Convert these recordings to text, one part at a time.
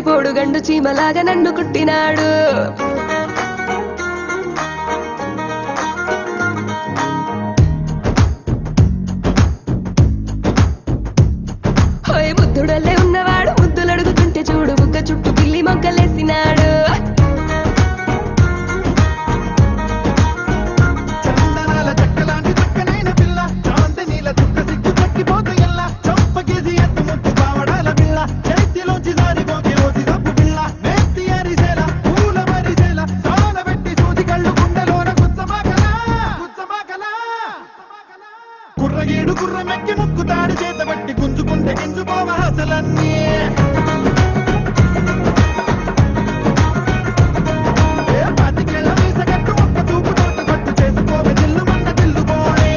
పోడుగండు చీమలాగా నన్ను కుట్టినాడు. ముద్దుడల్లే ఉన్నవాడు ముద్దులడుగుతుంటే చూడు బుగ్గ చుట్టూ పిల్లి మొగ్గలేసినాడు. కుర్రగీడు గుర్రమెక్కి ముక్కుతాడు చేతబట్టి గుంజుకుంటే గింజుకోవ హసలన్నీ. పాతికేళ్ల వీసగట్టు ఒక్క చూపు తోట పట్టు చేసుకోవ జిల్లు మన్న జిల్లుకోడే.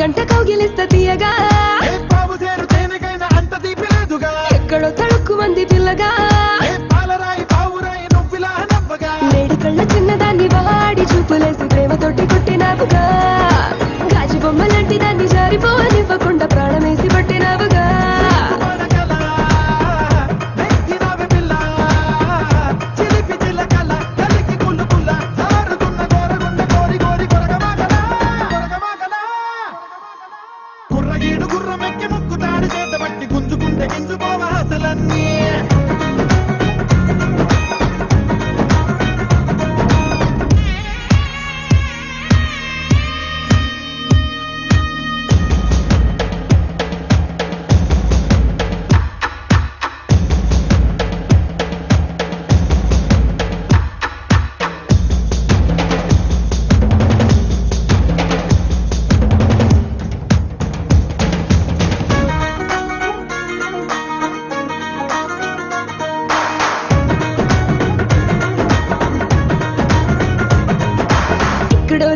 గంట కౌగిలిస్త తీయగా బాబు చేరు తేనెకైనా అంత తీపి లేదుగా. ఎక్కడో తడుక్కు మంది పిల్లగా పాలరాయి పావురాయి నొప్పిలా నవ్వగా. లేడి కళ్ళ చిన్నదాన్ని వాడి చూపులేసి ప్రేమతోటి కొట్టినావుగా. గాజు బొమ్మ లాంటి దాన్ని జారిపోనివ్వకుండా ప్రాణమేసి పట్టినావుగా. కుర్రగీడు గుర్రమెక్కి ముక్కుతాడు చేతబట్టి గుంజుకుంటే గింజుకోవ హసలన్నీ. ఎక్కడో